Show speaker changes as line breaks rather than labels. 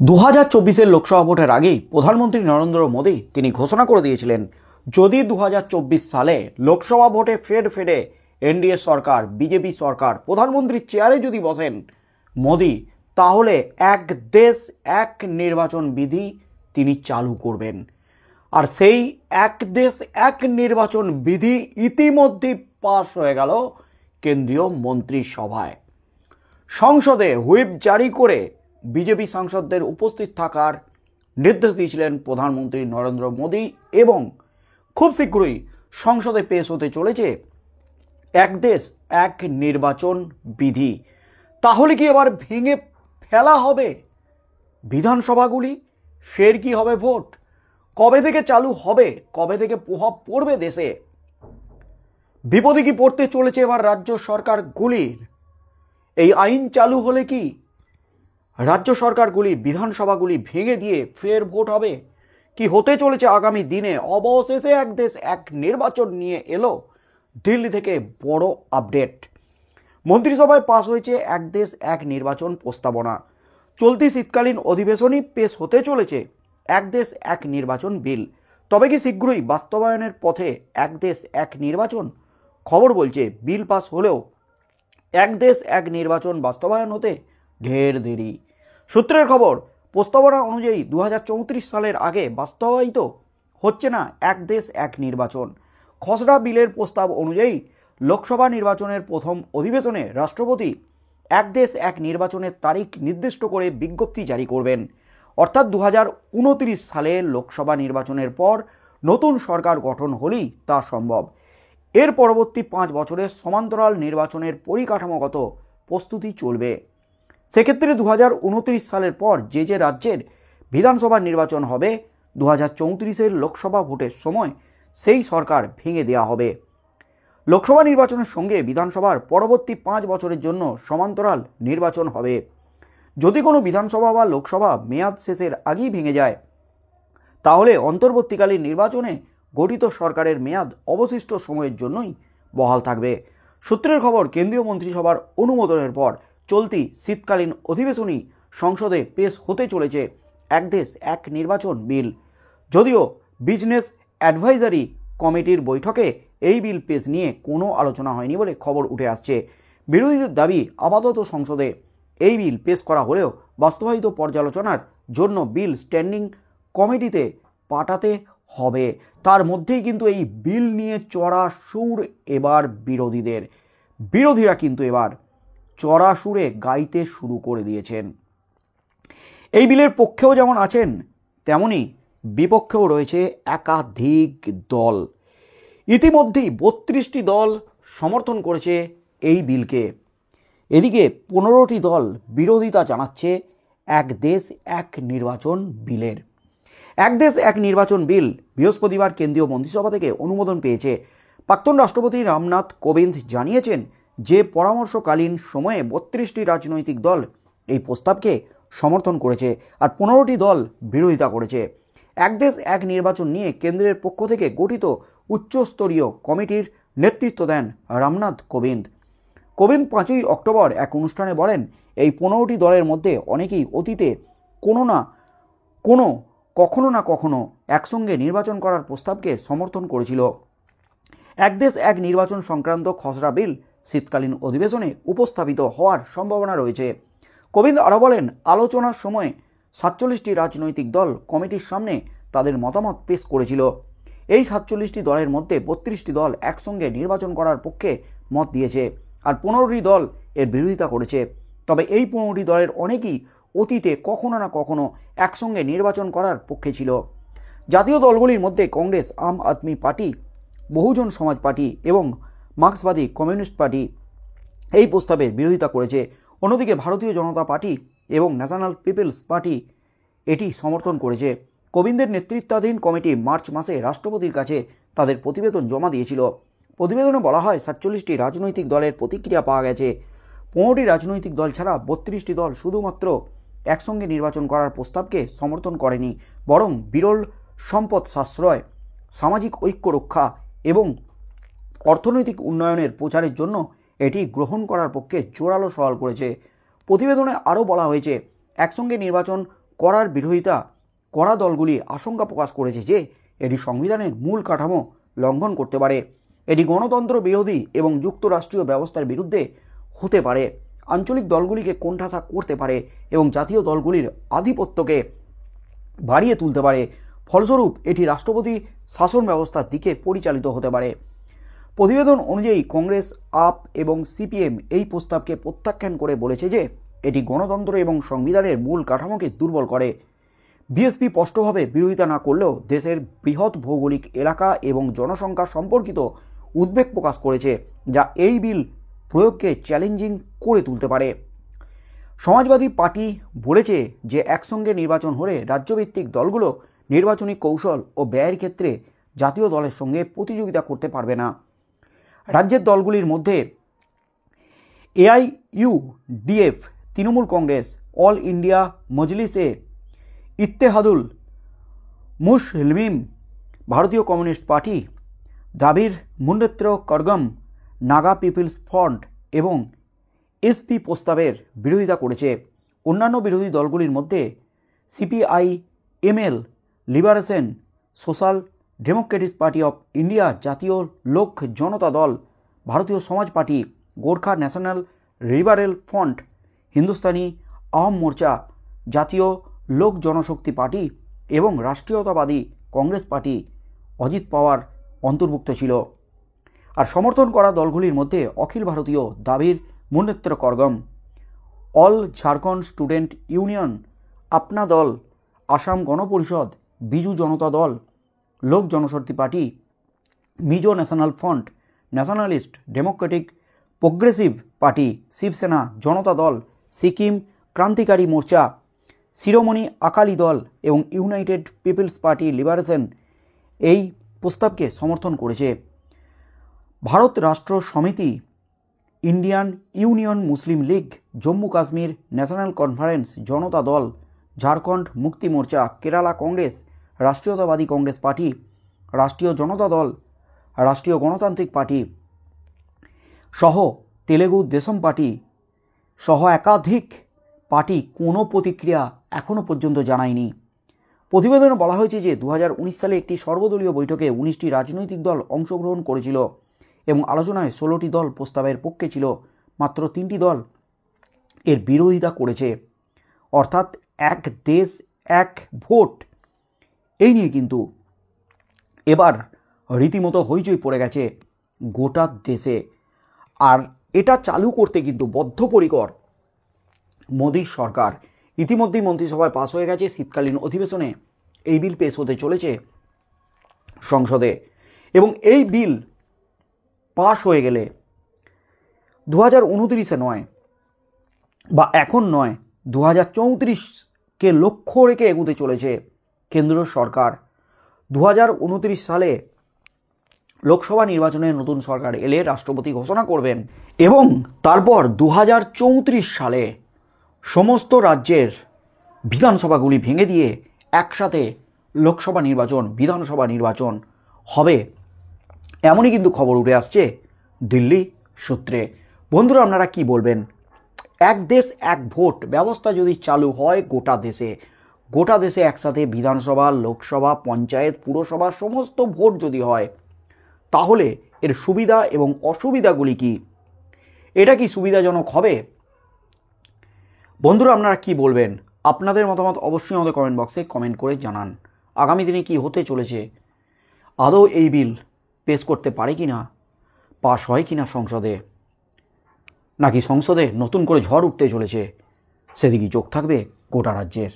2024 লোকসভা ভোটের আগেই প্রধানমন্ত্রী নরেন্দ্র মোদী তিনি ঘোষণা করে দিয়েছিলেন, যদি 2024 সালে লোকসভা ভোটে ফের এনডিএ সরকার বিজেপি সরকার প্রধানমন্ত্রীর চেয়ারে যদি বসেন মোদী, তাহলে এক দেশ এক নির্বাচন বিধি তিনি চালু করবেন। আর সেই এক দেশ এক নির্বাচন বিধি ইতিমধ্যেই পাস হয়ে গেল কেন্দ্রীয় মন্ত্রিসভায়। সংসদে হুইপ জারি করে বিজেপি সাংসদদের উপস্থিত থাকার নির্দেশ দিয়েছিলেন প্রধানমন্ত্রী নরেন্দ্র মোদী এবং খুব শীঘ্রই সংসদে পেশ হতে চলেছে এক দেশ এক নির্বাচন বিধি। তাহলে কি এবার ভেঙে ফেলা হবে বিধানসভাগুলি? ফের কি হবে ভোট? কবে থেকে চালু হবে? কবে থেকে প্রভাব পড়বে দেশে? বিপদে কি পড়তে চলেছে এবার রাজ্য সরকারগুলির? এই আইন চালু হলে কি রাজ্য সরকারগুলি বিধানসভাগুলি ভেঙে দিয়ে ফের ভোট হবে? কি হতে চলেছে আগামী দিনে? অবশেষে এক দেশ এক নির্বাচন নিয়ে এলো দিল্লি থেকে বড় আপডেট। মন্ত্রিসভায় পাস হয়েছে এক দেশ এক নির্বাচন প্রস্তাবনা। চলতি শীতকালীন অধিবেশনই পেশ হতে চলেছে এক দেশ এক নির্বাচন বিল। তবে কি শীঘ্রই বাস্তবায়নের পথে এক দেশ এক নির্বাচন? খবর বলছে বিল পাস হলেও এক দেশ এক নির্বাচন বাস্তবায়ন হতে ঢের দেরি। সূত্রের খবর, প্রস্তাবনা অনুযায়ী 2034 সালের আগে বাস্তবায়িত হচ্ছে না এক দেশ এক নির্বাচন। খসড়া বিলের প্রস্তাব অনুযায়ী লোকসভা নির্বাচনের প্রথম অধিবেশনে রাষ্ট্রপতি এক দেশ এক নির্বাচনের তারিখ নির্দিষ্ট করে বিজ্ঞপ্তি জারি করবেন। অর্থাৎ 2029 সালে লোকসভা নির্বাচনের পর নতুন সরকার গঠন হলেই তা সম্ভব। এর পরবর্তী 5 বছরের সমান্তরাল নির্বাচনের পরিকাঠামোগত প্রস্তুতি চলবে। সেক্ষেত্রে 2029 সালের পর যে রাজ্যের বিধানসভা নির্বাচন হবে 2034 লোকসভা ভোটের সময় সেই সরকার ভেঙে দেওয়া হবে। লোকসভা নির্বাচনের সঙ্গে বিধানসভার পরবর্তী 5 বছরের জন্য সমান্তরাল নির্বাচন হবে। যদি কোনো বিধানসভা বা লোকসভা মেয়াদ শেষের আগেই ভেঙে যায়, তাহলে অন্তর্বর্তীকালীন নির্বাচনে গঠিত সরকারের মেয়াদ অবশিষ্ট সময়ের জন্যই বহাল থাকবে। সূত্রের খবর, কেন্দ্রীয় মন্ত্রিসভার অনুমোদনের পর চলতি শীতকালীন অধিবেশনই সংসদে পেশ হতে চলেছে এক দেশ এক নির্বাচন বিল। যদিও বিজনেস অ্যাডভাইজারি কমিটির বৈঠকে এই বিল পেশ নিয়ে কোনো আলোচনা হয়নি বলে খবর উঠে আসছে। বিরোধীদের দাবি, আপাতত সংসদে এই বিল পেশ করা হলেও বাস্তবায়িত পর্যালোচনার জন্য বিল স্ট্যান্ডিং কমিটিতে পাঠাতে হবে। তার মধ্যেই কিন্তু এই বিল নিয়ে চড়া সুর এবার বিরোধীরা কিন্তু এবার চড়া সুরে গাইতে শুরু করে দিয়েছেন। এই বিলের পক্ষেও যেমন আছেন, তেমনি বিপক্ষেও রয়েছে একাধিক দল। ইতিমধ্যেই 32টি দল সমর্থন করেছে এই বিলকে। এদিকে 15টি দল বিরোধিতা জানাচ্ছে এক দেশ এক নির্বাচন বিলের। এক দেশ এক নির্বাচন বিল বৃহস্পতিবার কেন্দ্রীয় মন্ত্রিসভা থেকে অনুমোদন পেয়েছে। প্রাক্তন রাষ্ট্রপতি রামনাথ কোবিন্দ জানিয়েছেন যে পরামর্শকালীন সময়ে 32টি রাজনৈতিক দল এই প্রস্তাবকে সমর্থন করেছে আর 15টি দল বিরোধিতা করেছে। এক দেশ এক নির্বাচন নিয়ে কেন্দ্রের পক্ষ থেকে গঠিত উচ্চস্তরীয় কমিটির নেতৃত্ব দেন রামনাথ কোবিন্দ। 5ই অক্টোবর এক অনুষ্ঠানে বলেন, এই 15টি দলের মধ্যে অনেকেই অতীতে কখনো না কখনো একসঙ্গে নির্বাচন করার প্রস্তাবকে সমর্থন করেছিল। এক দেশ এক নির্বাচন সংক্রান্ত খসড়া বিল শীতকালীন অধিবেশনে উপস্থাপিত হওয়ার সম্ভাবনা রয়েছে। কোবিন্দ আরও বলেন, আলোচনার সময় 47টি রাজনৈতিক দল কমিটির সামনে তাদের মতামত পেশ করেছিল। এই 47টি দলের মধ্যে 32টি দল একসঙ্গে নির্বাচন করার পক্ষে মত দিয়েছে আর 15টি দল এর বিরোধিতা করেছে। তবে এই 15টি দলের অনেকেই অতীতে কখনো না কখনো একসঙ্গে নির্বাচন করার পক্ষে ছিল। জাতীয় দলগুলির মধ্যে কংগ্রেস, আম আদমি পার্টি, বহুজন সমাজ পার্টি এবং মার্ক্সবাদী কমিউনিস্ট পার্টি এই প্রস্তাবের বিরোধিতা করেছে। অন্যদিকে ভারতীয় জনতা পার্টি এবং ন্যাশনাল পিপলস পার্টি এটি সমর্থন করেছে। কোবিন্দের নেতৃত্বাধীন কমিটি মার্চ মাসে রাষ্ট্রপতির কাছে তাদের প্রতিবেদন জমা দিয়েছিল। প্রতিবেদনে বলা হয়, 47টি রাজনৈতিক দলের প্রতিক্রিয়া পাওয়া গেছে। 15টি রাজনৈতিক দল ছাড়া 32টি দল শুধুমাত্র একসঙ্গে নির্বাচন করার প্রস্তাবকে সমর্থন করেনি, বরং বিরল সম্পদ সাশ্রয়, সামাজিক ঐক্য রক্ষা এবং অর্থনৈতিক উন্নয়নের প্রচারের জন্য এটি গ্রহণ করার পক্ষে জোরালো সওয়াল করেছে। প্রতিবেদনে আরও বলা হয়েছে, একসঙ্গে নির্বাচন করার বিরোধিতা করা দলগুলি আশঙ্কা প্রকাশ করেছে যে এটি সংবিধানের মূল কাঠামো লঙ্ঘন করতে পারে, এটি গণতন্ত্র বিরোধী এবং যুক্তরাষ্ট্রীয় ব্যবস্থার বিরুদ্ধে হতে পারে, আঞ্চলিক দলগুলিকে কোণঠাসা করতে পারে এবং জাতীয় দলগুলির আধিপত্যকে বাড়িয়ে তুলতে পারে। ফলস্বরূপ এটি রাষ্ট্রপতি শাসন ব্যবস্থার দিকে পরিচালিত হতে পারে। প্রতিবেদন অনুযায়ী কংগ্রেস, আপ এবং সিপিএম এই প্রস্তাবকে প্রত্যাখ্যান করে বলেছে যে এটি গণতন্ত্র এবং সংবিধানের মূল কাঠামোকে দুর্বল করে। বিএসপি স্পষ্টভাবে বিরোধিতা না করলেও দেশের বৃহৎ ভৌগোলিক এলাকা এবং জনসংখ্যা সম্পর্কিত উদ্বেগ প্রকাশ করেছে, যা এই বিল প্রয়োগকে চ্যালেঞ্জিং করে তুলতে পারে। সমাজবাদী পার্টি বলেছে যে একসঙ্গে নির্বাচন হলে রাজ্যভিত্তিক দলগুলো নির্বাচনী কৌশল ও ব্যয়ের ক্ষেত্রে জাতীয় দলের সঙ্গে প্রতিযোগিতা করতে পারবে না। রাজ্যের দলগুলির মধ্যে AIUDF, Trinamool Congress, All India Majlis e Ittehadul Muslim, ভারতীয় Communist Party, Dravida Munnetra Kazhagam, Naga People's Front এবং এসপি প্রস্তাবের বিরোধিতা করেছে। অন্যান্য বিরোধী দলগুলির মধ্যে CPIML, Liberation Social Democratic Party of India, জাতীয় লোক জনতা দল, Bharatiya Samaj Party, Gorkha National Liberal Front, Hindustani Awam Morcha, জাতীয় লোক জনশক্তি পার্টি এবং রাষ্ট্রীয়তাবাদী কংগ্রেস পার্টি অজিত পাওয়ার অন্তর্ভুক্ত ছিল। আর সমর্থন করা দলগুলির মধ্যে অখিল ভারতীয় দ্রাবিড় Munnetra Kazhagam, all Jharkhand student union, আপনা দল, আসাম গণপরিষদ, বিজু জনতা দল, লোক Janshakti party, Mizo national front, nationalist Democratic progressive party, Shiv Sena, জনতা দল, সিকিম ক্রান্তিকারী মোর্চা, শিরোমণি আকালি দল এবং ইউনাইটেড পিপলস পার্টি লিবারেশন এই প্রস্তাবকে সমর্থন করেছে। ভারত রাষ্ট্র সমিতি, ইন্ডিয়ান ইউনিয়ন মুসলিম লীগ, জম্মু কাশ্মীর ন্যাশনাল কনফারেন্স, জনতা দল, ঝাড়খণ্ড মুক্তি মোর্চা, কেরালা কংগ্রেস, রাষ্ট্রীয়তাবাদী কংগ্রেস পার্টি, রাষ্ট্রীয় জনতা দল, রাষ্ট্রীয় গণতান্ত্রিক পার্টি সহ তেলেগু দেশম পার্টি সহ একাধিক পার্টি কোনো প্রতিক্রিয়া এখনও পর্যন্ত জানায়নি। প্রতিবেদনে বলা হয়েছে যে 2019 সালে একটি সর্বদলীয় বৈঠকে 19টি রাজনৈতিক দল অংশগ্রহণ করেছিল এবং আলোচনায় 16টি দল প্রস্তাবের পক্ষে ছিল, মাত্র 3টি দল এর বিরোধিতা করেছে। অর্থাৎ এক দেশ এক ভোট, এই নিয়ে কিন্তু এবার রীতিমতো হইচই পড়ে গেছে গোটা দেশে। আর এটা চালু করতে কিন্তু বদ্ধপরিকর মোদীর সরকার। ইতিমধ্যেই মন্ত্রিসভায় পাস হয়ে গেছে, শীতকালীন অধিবেশনে এই বিল পেশ হতে চলেছে সংসদে এবং এই বিল পাস হয়ে গেলে 2029-এ নয় বা এখন নয়, 2034কে লক্ষ্য রেখে এগোতে চলেছে কেন্দ্রীয় সরকার। 2029 সালে লোকসভা নির্বাচনে নতুন সরকার এলে রাষ্ট্রপতি ঘোষণা করবেন এবং তারপর 2034 সালে সমস্ত রাজ্যের বিধানসভাগুলি ভেঙে দিয়ে একসাথে লোকসভা নির্বাচন, বিধানসভা নির্বাচন হবে, এমনই কিন্তু খবর উঠে আসছে দিল্লি সূত্রে। বন্ধুরা, আপনারা কি বলবেন? এক দেশ এক ভোট ব্যবস্থা যদি চালু হয় গোটা দেশে একসাথে বিধানসভা, লোকসভা, পঞ্চায়েত, পুরসভা সমস্ত ভোট যদি হয়, তাহলে এর সুবিধা এবং অসুবিধাগুলি কি? এটা কি সুবিধাজনক হবে? বন্ধুরা, আপনারা কি বলবেন? আপনাদের মতামত অবশ্যই আমাদের কমেন্ট বক্সে কমেন্ট করে জানান। আগামী দিনে কি হতে চলেছে? আদৌ এই বিল পেশ করতে পারে কি না, পাশ হয় কি না সংসদে, নাকি সংসদে নতুন করে ঝড় উঠতে চলেছে? সেদিকেই চোখ থাকবে গোটা রাজ্যের।